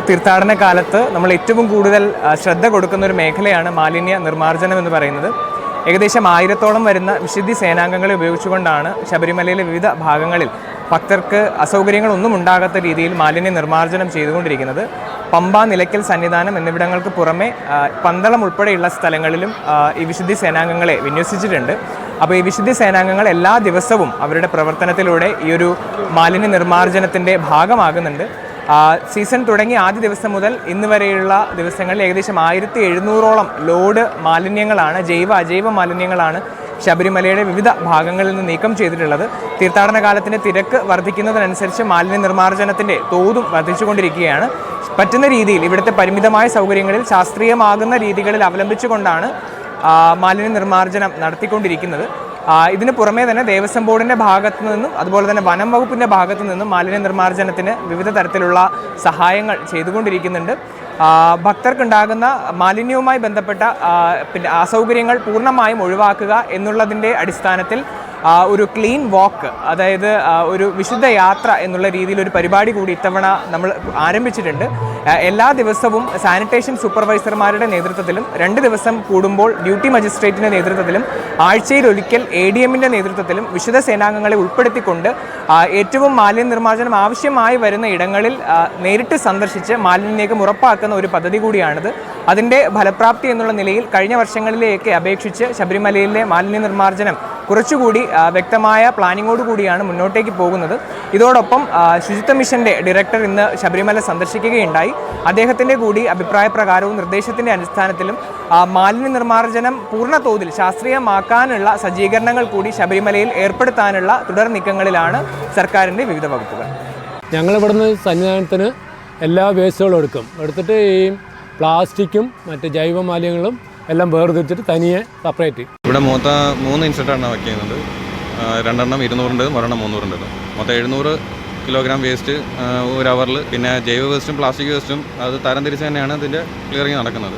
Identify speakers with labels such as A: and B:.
A: തീർത്ഥാടന കാലത്ത് നമ്മൾ ഏറ്റവും കൂടുതൽ ശ്രദ്ധ കൊടുക്കുന്ന ഒരു മേഖലയാണ് മാലിന്യ നിർമ്മാർജ്ജനം എന്ന് പറയുന്നത്. ഏകദേശം 1000-ഓളം വരുന്ന വിശുദ്ധി സേനാംഗങ്ങളെ ഉപയോഗിച്ചുകൊണ്ടാണ് ശബരിമലയിലെ വിവിധ ഭാഗങ്ങളിൽ ഭക്തർക്ക് അസൗകര്യങ്ങളൊന്നും ഉണ്ടാകാത്ത രീതിയിൽ മാലിന്യ നിർമ്മാർജ്ജനം ചെയ്തുകൊണ്ടിരിക്കുന്നത്. പമ്പ, നിലയ്ക്കൽ സന്നിധാനം എന്നിവിടങ്ങൾക്ക് പുറമെ പന്തളം ഉൾപ്പെടെയുള്ള സ്ഥലങ്ങളിലും ഈ വിശുദ്ധി സേനാംഗങ്ങളെ വിന്യസിച്ചിട്ടുണ്ട്. അപ്പോൾ ഈ വിശുദ്ധി സേനാംഗങ്ങൾ എല്ലാ ദിവസവും അവരുടെ പ്രവർത്തനത്തിലൂടെ ഈ ഒരു മാലിന്യ നിർമ്മാർജ്ജനത്തിൻ്റെ ഭാഗമാകുന്നുണ്ട്. സീസൺ തുടങ്ങി ആദ്യ ദിവസം മുതൽ ഇന്ന് വരെയുള്ള ദിവസങ്ങളിൽ ഏകദേശം 1700-ഓളം ലോഡ് മാലിന്യങ്ങളാണ്, അജൈവ മാലിന്യങ്ങളാണ് ശബരിമലയുടെ വിവിധ ഭാഗങ്ങളിൽ നിന്ന് നീക്കം ചെയ്തിട്ടുള്ളത്. തീർത്ഥാടന കാലത്തിൻ്റെ തിരക്ക് വർദ്ധിക്കുന്നതിനനുസരിച്ച് മാലിന്യ നിർമ്മാർജ്ജനത്തിൻ്റെ തോതും വർദ്ധിച്ചുകൊണ്ടിരിക്കുകയാണ്. പറ്റുന്ന രീതിയിൽ ഇവിടുത്തെ പരിമിതമായ സൗകര്യങ്ങളിൽ ശാസ്ത്രീയമാകുന്ന രീതികളിൽ അവലംബിച്ചുകൊണ്ടാണ് മാലിന്യ നിർമ്മാർജ്ജനം നടത്തിക്കൊണ്ടിരിക്കുന്നത്. ഇതിന് പുറമേ തന്നെ ദേവസ്വം ബോർഡിൻ്റെ ഭാഗത്തു നിന്നും അതുപോലെ തന്നെ വനം വകുപ്പിൻ്റെ ഭാഗത്തു നിന്നും മാലിന്യ നിർമ്മാർജ്ജനത്തിന് വിവിധ തരത്തിലുള്ള സഹായങ്ങൾ ചെയ്തുകൊണ്ടിരിക്കുന്നുണ്ട്. ഭക്തർക്കുണ്ടാകുന്ന മാലിന്യവുമായി ബന്ധപ്പെട്ട അസൗകര്യങ്ങൾ പൂർണ്ണമായും ഒഴിവാക്കുക എന്നുള്ളതിൻ്റെ അടിസ്ഥാനത്തിൽ ഒരു ക്ലീൻ വാക്ക്, അതായത് ഒരു വിശുദ്ധ യാത്ര എന്നുള്ള രീതിയിൽ ഒരു പരിപാടി കൂടി ഇത്തവണ നമ്മൾ ആരംഭിച്ചിട്ടുണ്ട്. എല്ലാ ദിവസവും സാനിറ്റേഷൻ സൂപ്പർവൈസർമാരുടെ നേതൃത്വത്തിലും 2 ദിവസം കൂടുമ്പോൾ ഡ്യൂട്ടി മജിസ്ട്രേറ്റിൻ്റെ നേതൃത്വത്തിലും ആഴ്ചയിലൊരിക്കൽ ADMൻ്റെ നേതൃത്വത്തിലും വിശുദ്ധ സേനാംഗങ്ങളെ ഉൾപ്പെടുത്തിക്കൊണ്ട് ഏറ്റവും മാലിന്യ നിർമ്മാർജ്ജനം ആവശ്യമായി വരുന്ന ഇടങ്ങളിൽ നേരിട്ട് സന്ദർശിച്ച് മാലിന്യ നീക്കം ഉറപ്പാക്കുന്ന ഒരു പദ്ധതി കൂടിയാണിത്. അതിൻ്റെ ഫലപ്രാപ്തി എന്നുള്ള നിലയിൽ കഴിഞ്ഞ വർഷങ്ങളിലേക്ക് അപേക്ഷിച്ച് ശബരിമലയിലെ മാലിന്യ നിർമ്മാർജ്ജനം കുറച്ചുകൂടി വ്യക്തമായ പ്ലാനിങ്ങോടുകൂടിയാണ് മുന്നോട്ടേക്ക് പോകുന്നത്. ഇതോടൊപ്പം ശുചിത്വ മിഷൻ്റെ ഡയറക്ടർ ഇന്ന് ശബരിമല സന്ദർശിക്കുകയുണ്ടായി. അദ്ദേഹത്തിൻ്റെ കൂടി അഭിപ്രായ പ്രകാരവും നിർദ്ദേശത്തിൻ്റെ അടിസ്ഥാനത്തിലും മാലിന്യ നിർമ്മാർജ്ജനം പൂർണ്ണ തോതിൽ ശാസ്ത്രീയമാക്കാനുള്ള സജ്ജീകരണങ്ങൾ കൂടി ശബരിമലയിൽ ഏർപ്പെടുത്താനുള്ള തുടർ നീക്കങ്ങളിലാണ് സർക്കാരിൻ്റെ വിവിധ വകുപ്പുകൾ.
B: ഞങ്ങളിവിടുന്ന് സന്നിധാനത്തിന് എല്ലാ വേസ്റ്റുകളും എടുത്തിട്ട് ഈ പ്ലാസ്റ്റിക്കും മറ്റ് ജൈവ മാലിന്യങ്ങളും എല്ലാം വേർതിരിച്ചിട്ട് തനിയെ സെപ്പറേറ്റ്.
C: ഇവിടെ മൊത്തം 3 ഇൻസ്റ്റിറ്റ്യൂട്ടാണ് വർക്ക് ചെയ്യുന്നത്. 2 200 ഒരെണ്ണം 300 മൊത്തം 700 കിലോഗ്രാം വേസ്റ്റ് ഒരു അവറിൽ. പിന്നെ ജൈവ വേസ്റ്റും പ്ലാസ്റ്റിക് വേസ്റ്റും അത് തരം തിരിച്ച് തന്നെയാണ് ഇതിൻ്റെ ക്ലിയറിങ് നടക്കുന്നത്.